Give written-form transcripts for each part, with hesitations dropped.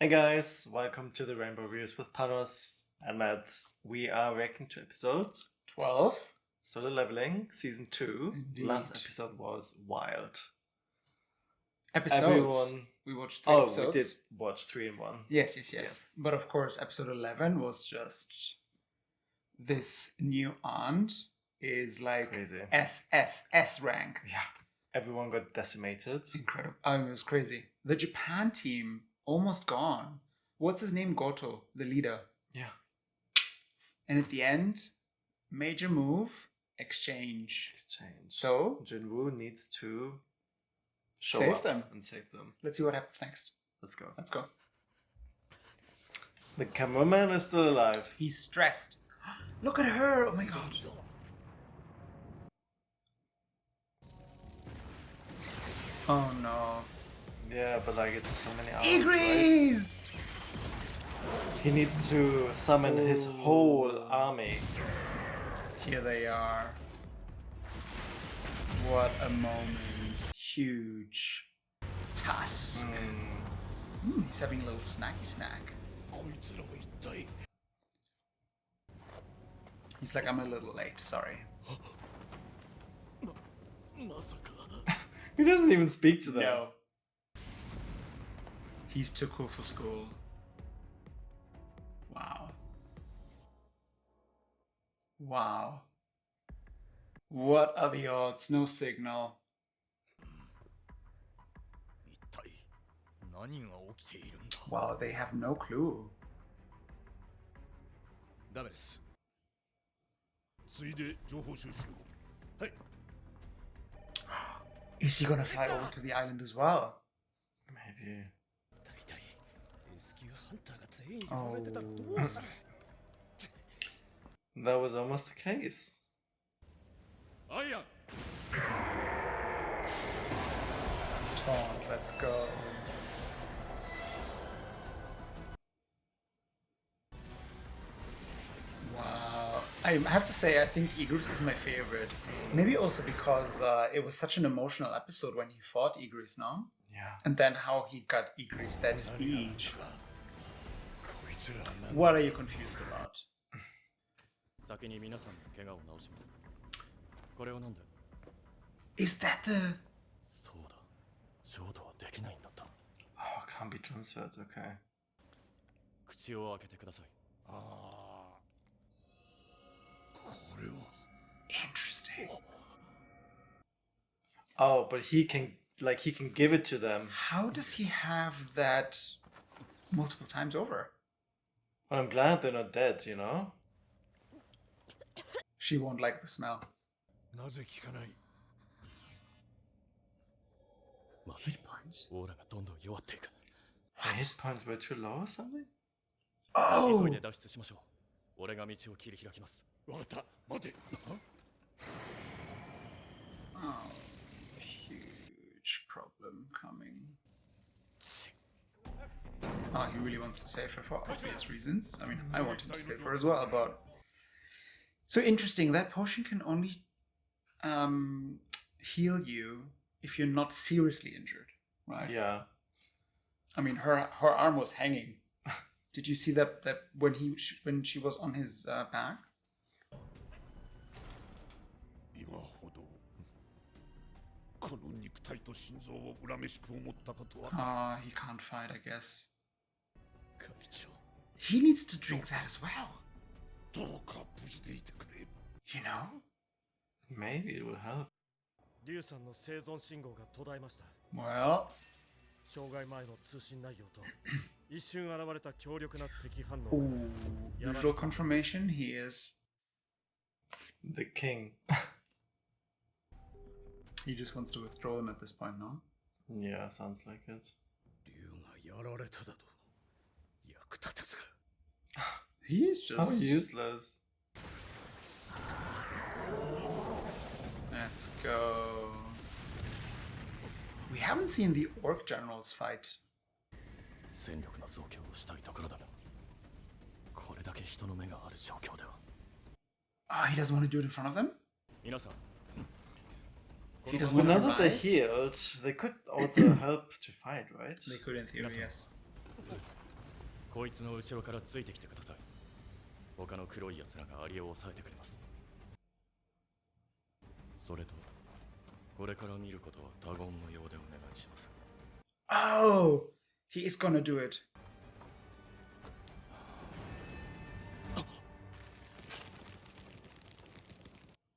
Hey guys, welcome to the Rainbow Reviews with Panos and Matt. We are reacting to episode 12. Solo Leveling, Season 2. Indeed. Last episode was wild. Episodes. Everyone... We watched 3 episodes. we did watch 3 in 1. Yes. But of course, episode 11 was just... This new aunt is like Crazy. S rank. Yeah. Everyone got decimated. Incredible. I mean, it was crazy. The Japan team, almost gone. What's his name? Goto, the leader. Yeah. And at the end, major move, exchange. So Jinwoo needs to save them. and save them. Let's see what happens next. Let's go. The cameraman is still alive. He's stressed. Look at her! Oh my god. Oh no. Yeah, but like it's so many hours. Igris! Right? He needs to summon his whole army. Here they are. What a moment. Huge. Tusk. He's having a little snacky snack. He's like, I'm a little late, sorry. He doesn't even speak to them. No. He's too cool for school. Wow. What are the odds? No signal. Wow, they have no clue. Is he gonna fly over to the island as well? Maybe. Oh. That was almost the case. Taunt, let's go. Wow. I have to say, I think Igris is my favorite. Maybe also because it was such an emotional episode when he fought Igris, no? Yeah. And then how he got Igris, that speech. What are you confused about? Is that the... Oh, can't be transferred, okay. Interesting. Oh, but he can give it to them. How does he have that multiple times over? Well, I'm glad they're not dead, you know? She won't like the smell. Hit points. The hit points were too low or something? Oh! Oh, huge problem coming. Oh, he really wants to save her for obvious reasons. I mean, I wanted to save her as well, but... So interesting, that potion can only heal you if you're not seriously injured, right? Yeah. I mean, her arm was hanging. Did you see that when she was on his back? He can't fight, I guess. He needs to drink that as well. You know? Maybe it will help. Well... Ooh, usual confirmation, he is... The king. He just wants to withdraw them at this point, no? Yeah, sounds like it. He is just... How useless. Let's go. We haven't seen the orc generals fight. Ah, he doesn't want to do it in front of them? He doesn't want to now that they're revise? healed, they could also help to fight, right? They could in theory, yes. こいつの後ろからついてきてください。他の黒い奴らがアリを抑えてくれます。それとこれから見ることは他言無用でお願いします。 Oh, he is gonna do it.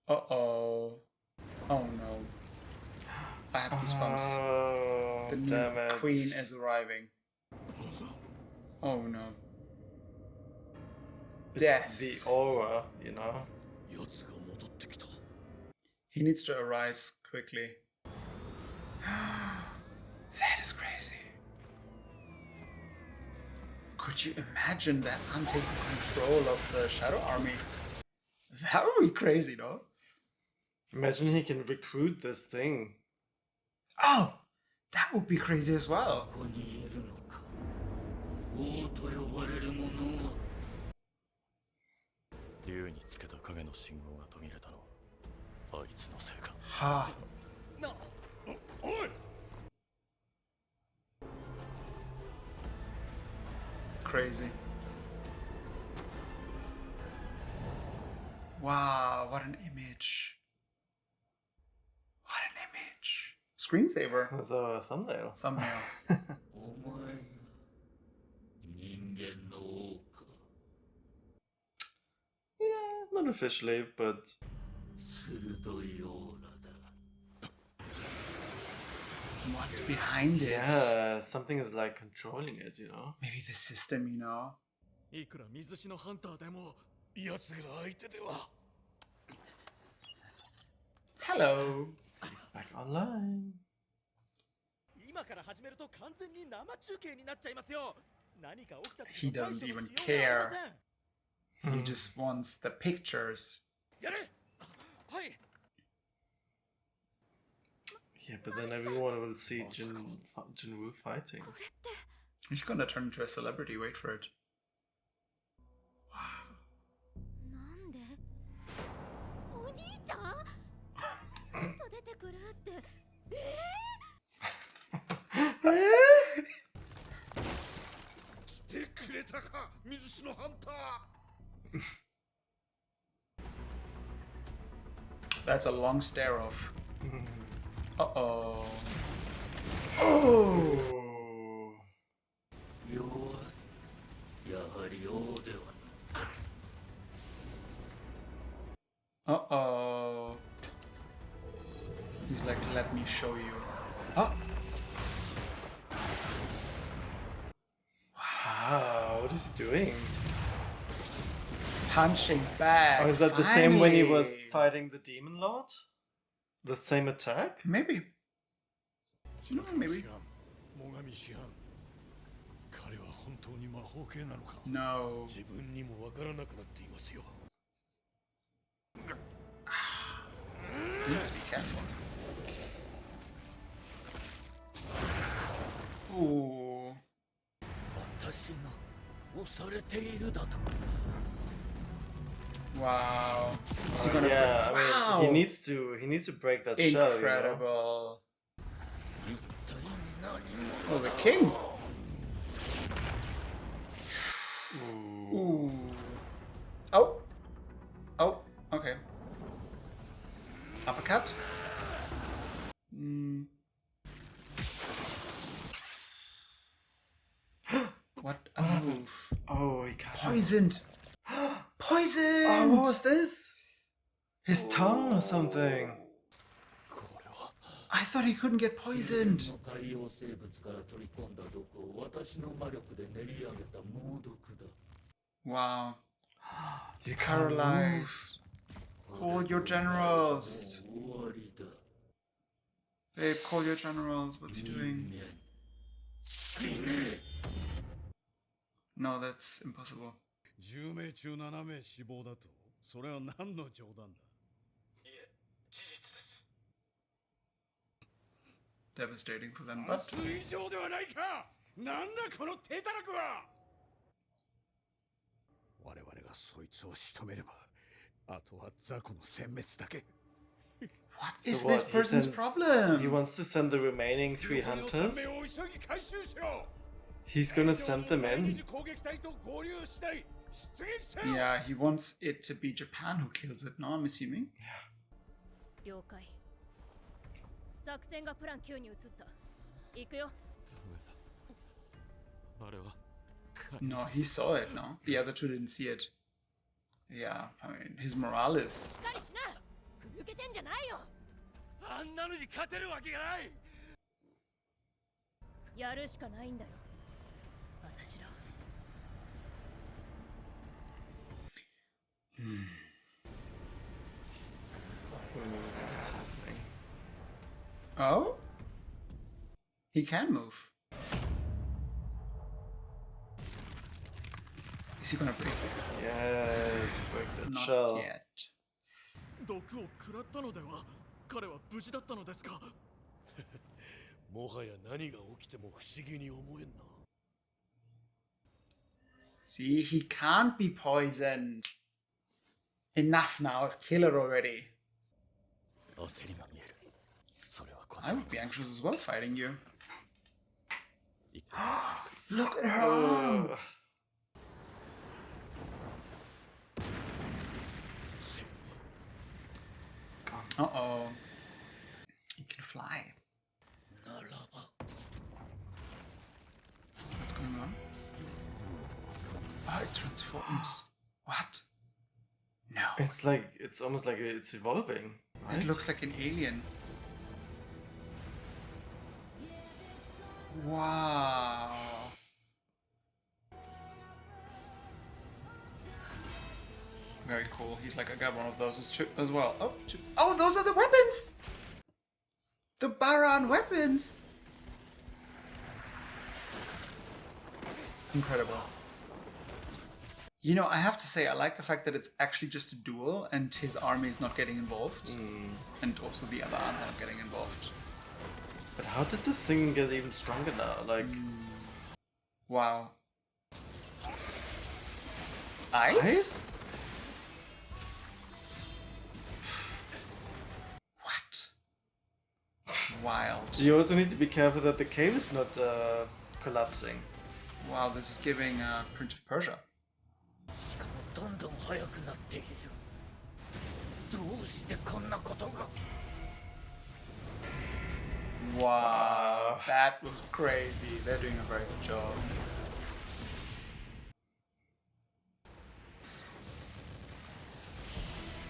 Uh-oh. Oh no. I have goosebumps. Oh, The new damn it. queen is arriving. Oh no. It's Death. the aura, you know? 奴が戻ってきた。 He needs to arise quickly. That is crazy. Could you imagine that I'm taking control of the Shadow Army? That would be crazy, no? Imagine he can recruit this thing. Oh, that would be crazy as well. ここにいるのか。王と呼ばれる者は。竜につけた影の信号が途切れたのはあいつのせいか。Ha. な、おい。 Crazy. Wow, what an image. What an image. Screensaver. That's a thumbnail. Thumbnail. お前が人間の王か。 Yeah, not officially, but 鋭いオーラだ。 What's behind it? yeah, something is like controlling it, you know? Maybe the system, you know? いくら水死のハンターでも奴が相手では。 Hello. He's back online. 今から始めると完全に生中継になっちゃいますよ。何か起きた He 時の doesn't 対処の even しようがあり care. ません。 He just wants the pictures. やれ。はい。 Yeah, but then everyone will see Jinwoo fighting. これって He's gonna turn into a celebrity. Wait for it. なんでお兄ちゃんちょっと出てくるって来てくれたか、水死のハンター。 That's a long stare off. Uh-oh. Oh! 弱い。やはり王ではな。 Uh-oh. He's like, let me show you. Oh! Wow, what is he doing? Punching back. Oh, is that the same when he was finally. fighting the Demon Lord? The same attack? Maybe. You know, maybe. 最上師範。彼は本当に魔法系なのか。 No. 自分にもわからなくなっていますよ。 Needs to be careful. Ooh. 私が押されているだと。 Wow. Is he gonna Yeah, I mean, wow. he needs to break that shell, you know? Incredible. 一体何者 Oh, the king. Ooh. Ooh. Oh. Oh, okay. Uppercut. Mm. What a move. Oh, he got him. Poisoned. Poisoned. Oh, what was this? His tongue or something. これは I thought he couldn't get poisoned. 太陽生物から取り込んだ毒を私の魔力で練り上げた猛毒だ。 Wow. You can't move. Paralyzed. Call your generals. 終わりだ。 Babe, call your generals. What's he doing? 死ね。 No, that's impossible. 10名中7名死亡だと、それは何の冗談だ。いえ、事実です。 Devastating for them, 半 but 数以上ではないか。なんだこの手たらくは。我々がそいつを仕留めれば、あとは雑魚の殲滅だけ。 what So is what, this person's He problem? wants to send the remaining 3 残りの3 hunters? 名を急ぎ回収しろ。He's gonna send them in. 攻撃隊と合流したい。出撃せよ。 Yeah, he wants it to be Japan who kills it, no? I'm assuming. 了解作戦がプラン9に移った行くよ No, he saw it, no? The other two didn't see it. Yeah, I mean, his morale is... しっかりしなふぬけてんじゃないよあんなのに勝てるわけがない。やるしかないんだよ私ら What's happening? Oh? He can move. Is he gonna break it? Yes, break the Not shell. yet. 毒を食らったのでは。彼は無事だったのですか。もはや何が起きても不思議に思えんな。 See, he can't be poisoned. Enough now, kill her already. 焦りが見える。それはこ I would be anxious as well fighting you. 一回 Look at her arm! Ugh. It's gone. Uh-oh. He can fly. ならば What's going on? Oh, it transforms. What? No. It's almost like it's evolving. Right? It looks like an alien. Wow. Very cool. He's like, I got one of those as well. Oh, oh, those are the weapons! The Baran weapons! Incredible. You know, I have to say, I like the fact that it's actually just a duel and his army is not getting involved. And also the other arms are not getting involved. But how did this thing get even stronger now? Like, Wow. Ice? ice? What? Wild. You also need to be careful that the cave is not collapsing. Wow, this is giving Prince of Persia. しかもどんどん速くなっている。どうしてこんなことが。 Wow, that was crazy. They're doing a very good job.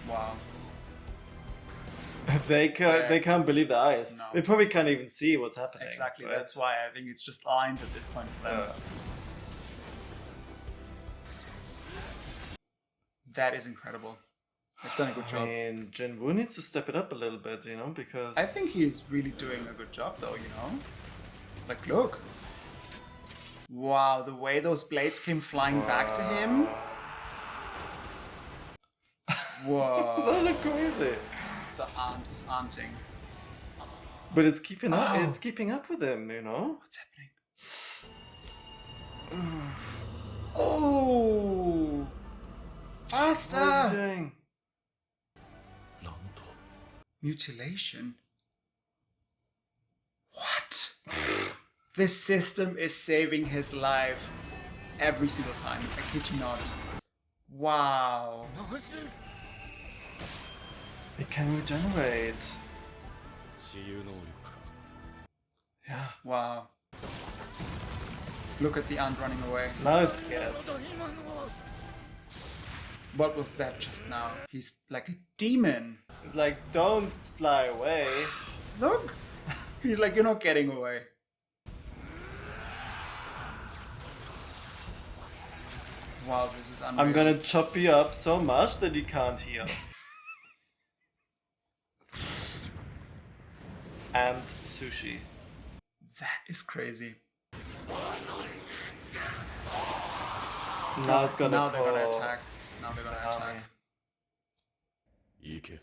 Wow. They can't believe their eyes. No. They probably can't even see what's happening. Exactly, right? that's why I think it's just lines at this point for them. Yeah. That is incredible. They've done a good I job. mean, Jinwoo needs to step it up a little bit, you know, because I think he's really doing a good job though, you know? Like, look. Wow, the way those blades came flying back to him. Whoa. That look crazy. The aunt is aunting. But it's keeping up. Oh. It's keeping up with him, you know. What's happening? Oh! What is he Faster! doing? なんと Mutilation? What? This system is saving his life every single time. I kid you not. Wow. なぜ It can regenerate. 治癒能力か Yeah. Wow. Look at the aunt running away. Now it's scared. 今のは What was that just now? He's like a demon. It's like, don't fly away. Look! He's like, you're not getting away. Wow, this is unreal. I'm gonna chop you up so much that you can't heal. And sushi. That is crazy. Now it's gonna Now they're gonna call attack. Now they're gonna the attack. army. 行け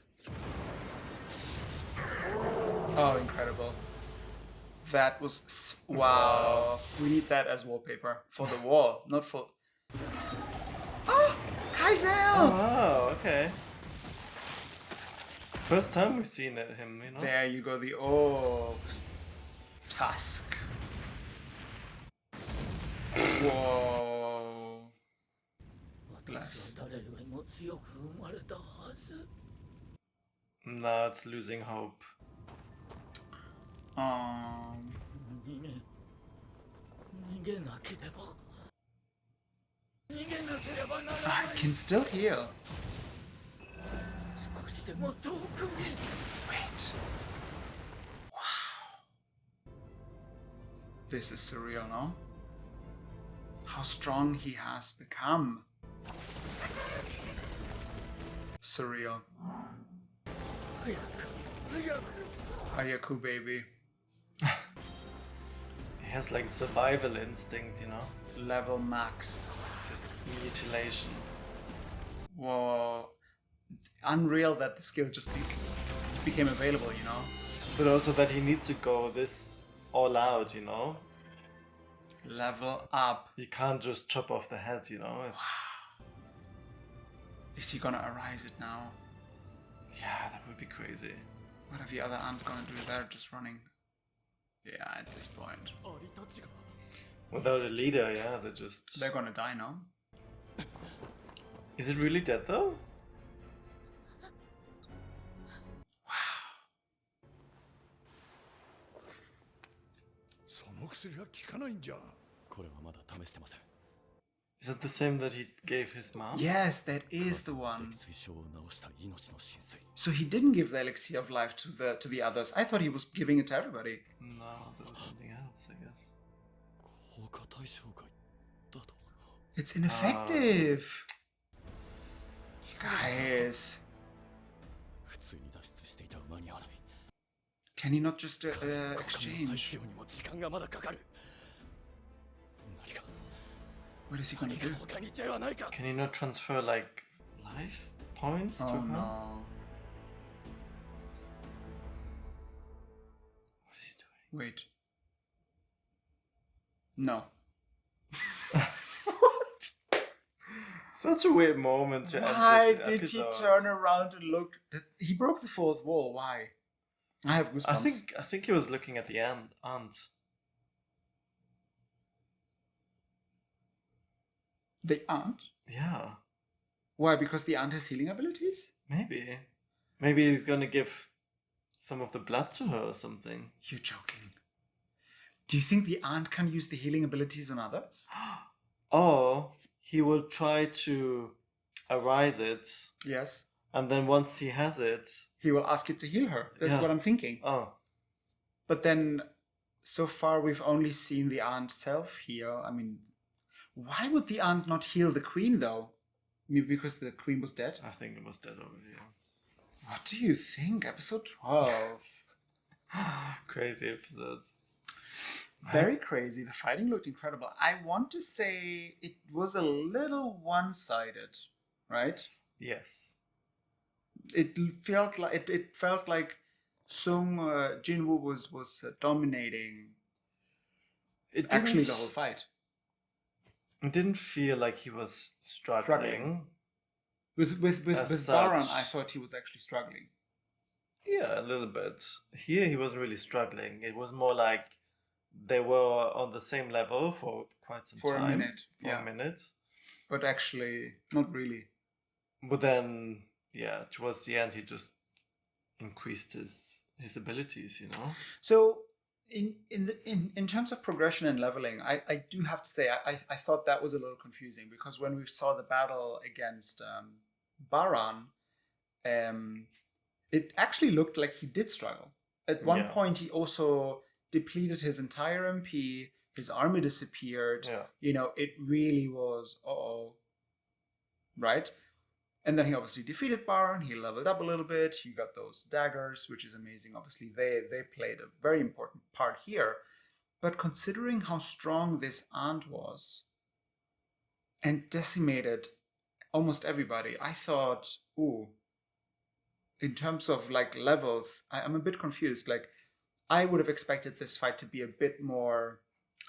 Oh, incredible. That was... Wow. We need that as wallpaper. For the wall, not for... Oh! Kaizel! Oh wow, okay. First time we've seen him, you know. There you go, the orbs. Tusk. Whoa. 私は誰よりも強く生まれたはず。 Now it's losing hope. 逃げなければ。逃げなければなら I ない。 can still heal. 少しでも遠くに。 Wait. Wow. This is surreal, no? How strong he has become. Surreal. 早く早く。 Ayaku, baby. He has like survival instinct, you know? Level max. Just mutilation. Whoa. Unreal that the skill just became available, you know? But also that he needs to go this all out, you know? Level up. You can't just chop off the head, you know? It's, Is he gonna arise it now? yeah, that would be crazy. What are the other ants gonna do? They're just running. Yeah, at this point. アリたちが Without a leader, yeah, they're just... They're gonna die now. Is it really dead though? その薬は効かないんじゃ。これはまだ試してません。 Is that the same that he gave his mom? Yes, that is the one. 溺水症を治した命の神髄。 So he didn't give the elixir of life to the others. I thought he was giving it to everybody. No, there was something else, I guess. 効果対象外だと。 It's ineffective. Guys, 普通に脱出していた間に合わない。 can he not just 再 exchange? 起用にも時間がまだかかる。何か What is he gonna 何 do? か他に手はないか。 Can he not transfer like life points to Oh her? no. What is he doing? Wait. No. Such a weird moment to Why end this did he episode. turn around and look? He broke the fourth wall. Why? I have goosebumps. I think he was looking at the ant. The ant? Yeah, Why? Because the ant has healing abilities? maybe. Maybe he's gonna give some of the blood to her or something. You're joking. Do you think the ant can use the healing abilities on others? Or he will try to arise it, Yes. and then once he has it, He will ask it to heal her. That's Yeah. what I'm thinking. oh, But then, so far, we've only seen the ant self heal. I mean, why would the ant not heal the queen, though? Maybe because the queen was dead? I think it was dead already. Yeah. What do you think? Episode 12. Crazy episodes. Very Right. crazy. The fighting looked incredible. I want to say it was a little one-sided, right? Yes. It felt like Jinwoo was dominating It actually didn't- the whole fight. It didn't feel like he was struggling. With As Baron, such. I thought he was actually struggling. Yeah, a little bit. Here he wasn't really struggling. It was more like they were on the same level for quite some For a time. minute, For yeah. a minute. But actually, not really. But then, yeah, towards the end he just increased his abilities, you know? So in terms of progression and leveling, I do have to say I thought that was a little confusing because when we saw the battle against Baran, it actually looked like he did struggle. At one Yeah. point, he also depleted his entire MP. His army disappeared. Yeah. You know, it really was right? And then he obviously defeated Baron. He leveled up a little bit. He got those daggers, which is amazing. Obviously, they played a very important part here. But considering how strong this ant was and decimated almost everybody, I thought, ooh, in terms of like levels, I'm a bit confused. Like, I would have expected this fight to be a bit more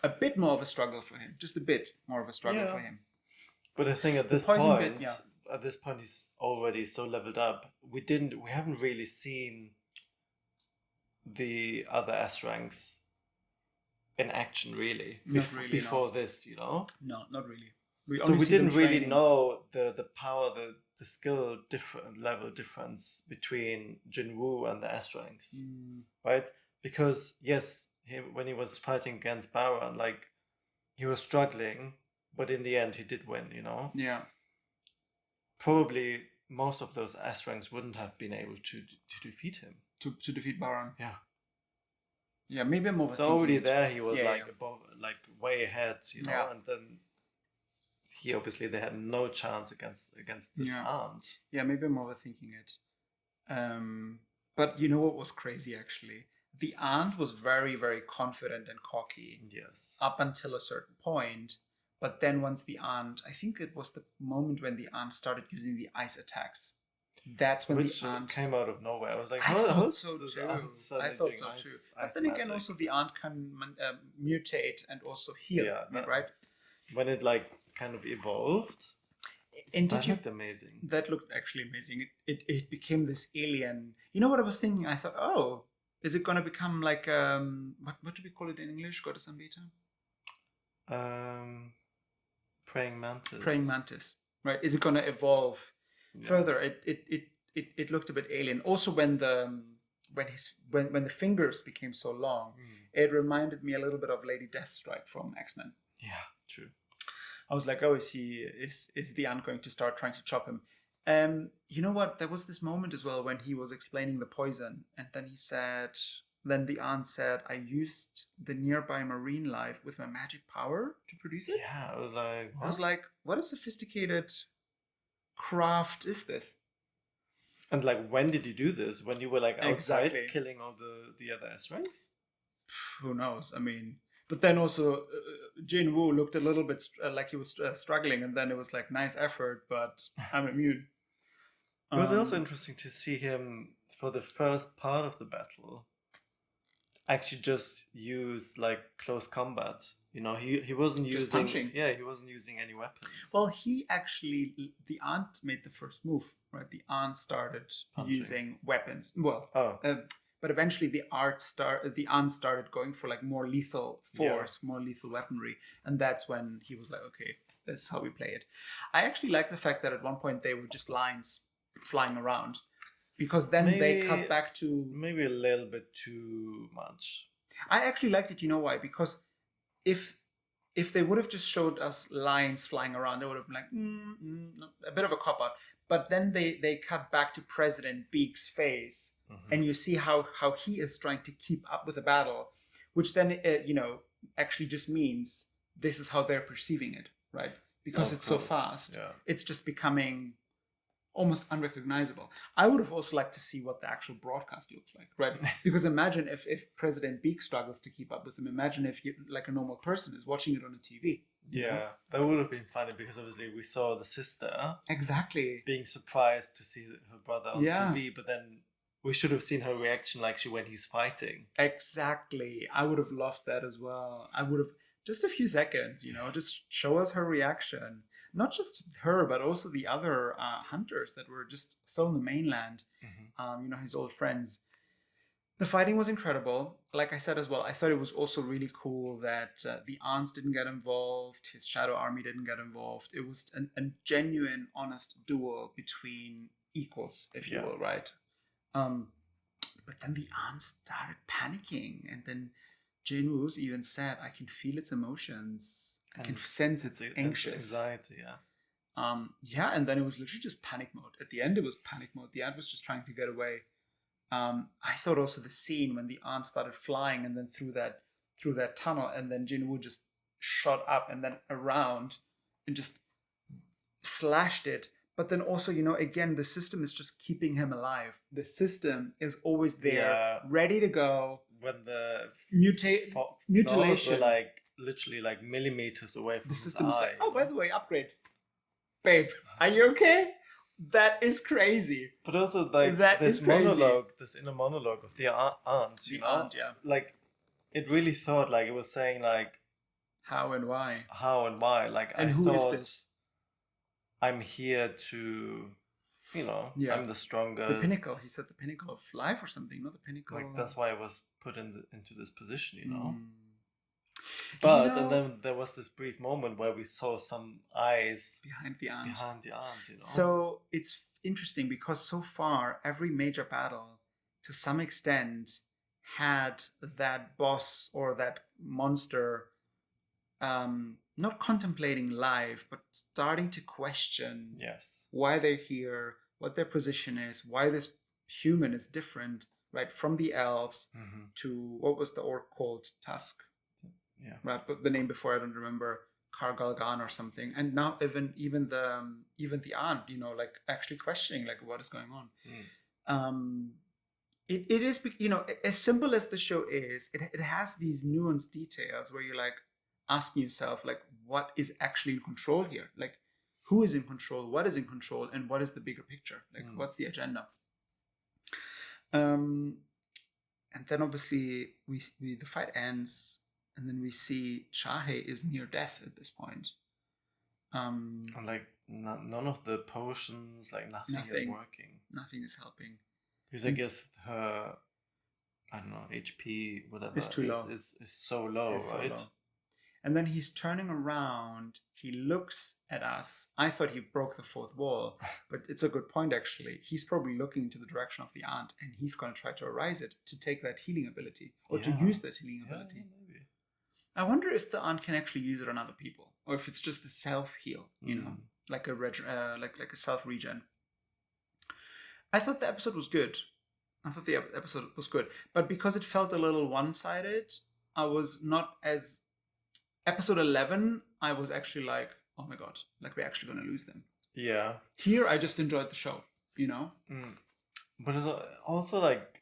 of a struggle for him. Just a bit more of a struggle Yeah. for him. But I think at this poison point, bit, yeah. at this point he's already so leveled up. We haven't really seen the other S ranks in action really. Not really, before this, you know. No, not really. So only we see them didn't really training. know the power, the skill level difference between Jinwoo and the S ranks, right? Because yes, when he was fighting against Baron, like he was struggling, but in the end he did win, you know. Yeah. Probably most of those S ranks wouldn't have been able to defeat him. To defeat Baron. Yeah. Yeah, maybe I'm overthinking So already it. there he was Yeah, like yeah. above, like way ahead, you know, Yeah. and then they had no chance against this Yeah. aunt. Yeah, maybe I'm overthinking it. But you know what was crazy actually? The aunt was very, very confident and cocky Yes. up until a certain point. But then once the aunt, I think it was the moment when the aunt started using the ice attacks. That's when Which the aunt came out of nowhere. I was like, I how thought how's so this too. aunt suddenly I thought doing so ice- too. ice But then again, magic? also the aunt can mutate and also heal, Yeah, that- right? When it like kind of evolved, And that did you? looked amazing. That looked actually amazing. It became this alien. You know what I was thinking? I thought, oh, is it gonna become like what do we call it in English? Gottesanbeter? Praying mantis. Praying mantis, right? Is it gonna evolve Yeah. further? It looked a bit alien. Also, when the fingers became so long, it reminded me a little bit of Lady Deathstrike from X-Men. Yeah, true. I was like, oh, is the aunt going to start trying to chop him? You know what? There was this moment as well when he was explaining the poison, and then the aunt said, I used the nearby marine life with my magic power to produce it. Yeah, I was like, I was like, what a sophisticated craft is this? and like, when did you do this? When you were like outside Exactly. killing all the other S ranks? Who knows? I mean, but then also Jin-woo looked a little bit like he was struggling, and then it was like, nice effort, but I'm immune. It was also interesting to see him for the first part of the battle actually just use like close combat. You know, he wasn't Just using punching. Yeah, he wasn't using any weapons. Well, the aunt made the first move, right? The aunt started Punching. using weapons. Well, Oh. but eventually the aunt started going for like more lethal force, more lethal weaponry, and that's when he was like, okay, this is how we play it. I actually like the fact that at one point they were just lines flying around, because then they Maybe- cut back to. Maybe a little bit too much. I actually liked it. You know why? Because if they would have just showed us lines flying around, they would have been like a bit of a cop out. But then they cut back to President Beak's face, and you see how he is trying to keep up with the battle, which then actually just means this is how they're perceiving it, right? Because Of it's so course, fast, yeah. it's just becoming almost unrecognizable. I would have also liked to see what the actual broadcast looks like, right? Because imagine if President Beak struggles to keep up with him. Imagine if you, like a normal person, is watching it on a TV. Yeah, that would have been funny because obviously we saw the sister Exactly. being surprised to see her brother on Yeah. TV, but then we should have seen her reaction like when he's fighting. Exactly. I would have loved that as well. I would have just a few seconds, just show us her reaction. Not just her, but also the other hunters that were just still in the mainland. His old friends. The fighting was incredible. Like I said as well, I thought it was also really cool that the aunts didn't get involved, his shadow army didn't get involved. It was a genuine, honest duel between equals, if you will, right? But then the aunts started panicking, and then Jinwoo even said, I can feel its emotions. I can sense it's anxious. Anxiety, yeah. And then it was literally just panic mode. At the end, it was panic mode. The aunt was just trying to get away. I thought also the scene when the aunt started flying and then through that tunnel, and then Jinwoo just shot up and then around and just slashed it. But then also, again, the system is just keeping him alive. The system is always there, ready to go. When the mutilation were like literally like millimeters away from the his system is eye. like, oh, by the way, upgrade. Babe, are you okay? That is crazy. But also like That this is crazy. monologue, this inner monologue of the aunt, The aunt, yeah. like it really thought like it was saying like how and why. Like And I who is thought this? I'm here to, I'm the strongest. The pinnacle. He said the pinnacle of life or something, not the pinnacle. Like that's why I was put into this position, But You know- and then there was this brief moment where we saw some eyes behind the aunt. behind the aunt, you know. So it's interesting because so far every major battle, to some extent, had that boss or that monster not contemplating life, but starting to question yes. why they're here, what their position is, why this human is different, right, from the elves Hmm. to what was the orc called? Tusk, Yeah. right? But the name before I don't remember, Kargalgan or something. And now even the aunt, you know, like actually questioning like what is going on. Mm. It is, you know, as simple as the show is, it has these nuanced details where you're like asking yourself like what is actually in control here, like who is in control, what is in control, and what is the bigger picture, like what's the agenda. And then obviously we the fight ends, and then we see Chahe is near death at this point. And like none of the potions, like nothing is Nothing. working. Nothing is helping. Because I guess her, I don't know, HP, whatever, It's too low. is so low, It's so right? low. And then he's turning around, he looks at us. I thought he broke the fourth wall, but it's a good point actually. He's probably looking into the direction of the aunt, and he's going to try to arise it to take that healing ability, or to Yeah. use that healing Yeah, ability. maybe. I wonder if the aunt can actually use it on other people, or if it's just a self heal, you know, like a like a self regen. I thought the episode was good. But because it felt a little one sided, I was not as. Episode 11, I was actually like, oh my god, like we're actually going to lose them. Yeah. Here, I just enjoyed the show, you know? But it's also like,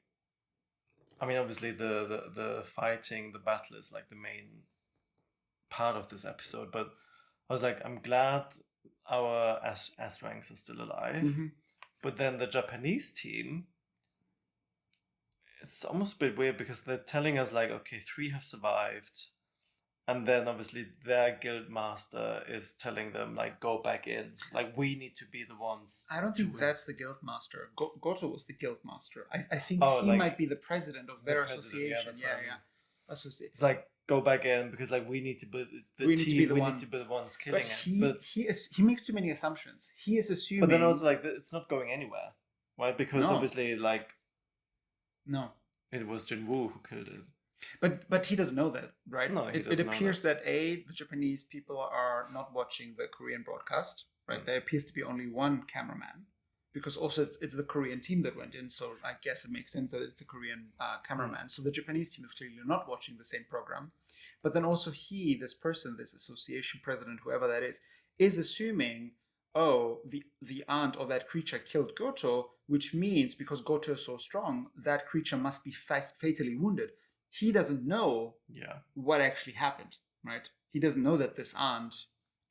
I mean, obviously the fighting, the battle is like the main part of this episode. But I was like, I'm glad our S ranks are still alive. Mm-hmm. But then the Japanese team, it's almost a bit weird because they're telling us like, okay, 3 have survived. And then obviously their guild master is telling them like, go back in. Like, we need to be the ones. I don't to think win. that's the guild master. Goto was the guild master. I think Oh, he like might be the president of their president, association. that's what I mean. Association. It's like, go back in because like we need to be the We team. need to be the we one. need to be the ones killing But it. he makes too many assumptions. He is assuming. But then also like it's not going anywhere, right? Because No. obviously like no. it was Jinwoo who killed it. But he doesn't know that, right? No, he it doesn't know appears that the Japanese people are not watching the Korean broadcast, right? There appears to be only one cameraman, because also it's the Korean team that went in, so I guess it makes sense that it's a Korean cameraman. So the Japanese team is clearly not watching the same program. But then also this person, this association president, whoever that is assuming, oh, the aunt of that creature killed Goto, which means because Goto is so strong, that creature must be fatally wounded. He doesn't know what actually happened, right? He doesn't know that this aunt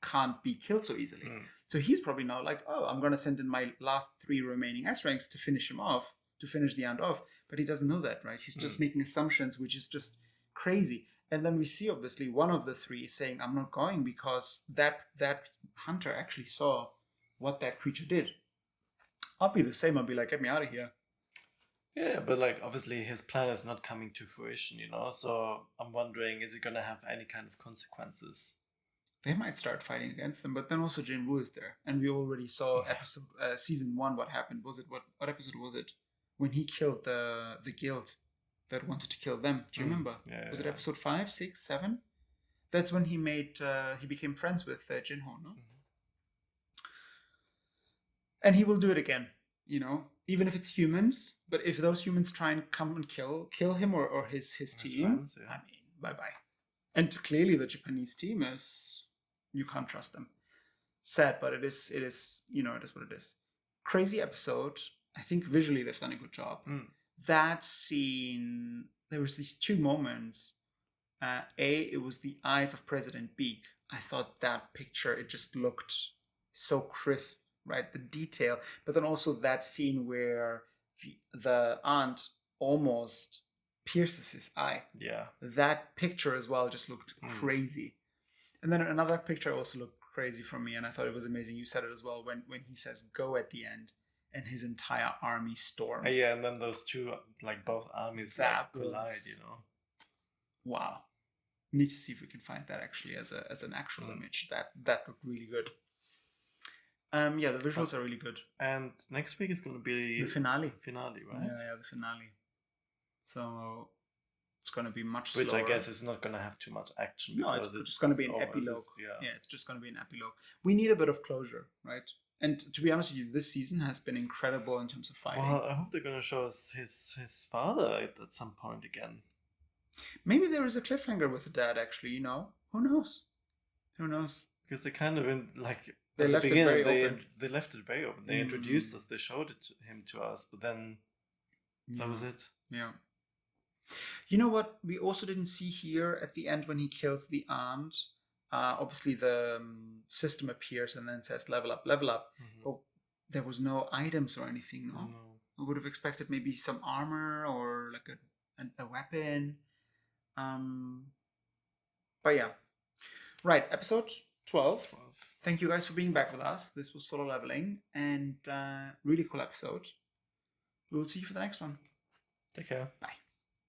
can't be killed so easily. So he's probably now like, oh, I'm going to send in my last 3 remaining S ranks to finish him off, to finish the aunt off. But he doesn't know that, right? He's just making assumptions, which is just crazy. And then we see, obviously, one of the 3 saying, I'm not going because that hunter actually saw what that creature did. I'll be the same. I'll be like, get me out of here. Yeah, but like obviously his plan is not coming to fruition, you know. So I'm wondering, is it gonna have any kind of consequences? They might start fighting against them, but then also Jinwoo is there, and we already saw season 1 what happened. Was it what episode was it when he killed the guild that wanted to kill them? Do you remember? Was it episode 5, 6, 7? That's when he became friends with Jinho, no? And he will do it again, you know, even if it's humans. But if those humans try and come and kill him or his team, friends, I mean, bye-bye. And clearly the Japanese team is, you can't trust them. Sad, but it is, you know, it is what it is. Crazy episode. I think visually they've done a good job. That scene, there was these 2 moments. It was the eyes of President Beak. I thought that picture, it just looked so crisp, right? The detail. But then also that scene where the aunt almost pierces his eye. Yeah. That picture as well just looked crazy. And then another picture also looked crazy for me, and I thought it was amazing. You said it as well when he says go at the end and his entire army storms. Yeah, and then those 2, like both armies That like, collide, was- you know. Wow. Need to see if we can find that actually as an actual image. That looked really good. Yeah, the visuals are really good. And next week is going to be The finale. Finale, right? Yeah, the finale. So it's going to be much Which slower. I guess is not going to have too much action. No, it's just going to be an epilogue. Yeah. It's just going to be an epilogue. We need a bit of closure, right? And to be honest with you, this season has been incredible in terms of fighting. Well, I hope they're going to show us his father at some point again. Maybe there is a cliffhanger with the dad, actually, you know? Who knows? Who knows? Because they kind of, They left it very open. They left it very open. They introduced us, they showed him to us, but then that was it. Yeah. You know what we also didn't see here at the end when he kills the aunt? Obviously the system appears and then says level up, level up. Mm-hmm. But there was no items or anything, no? I would have expected maybe some armor or like a weapon. But yeah. Right, episode 12. Thank you guys for being back with us. This was Solo Leveling and really cool episode. We will see you for the next one. Take care. Bye.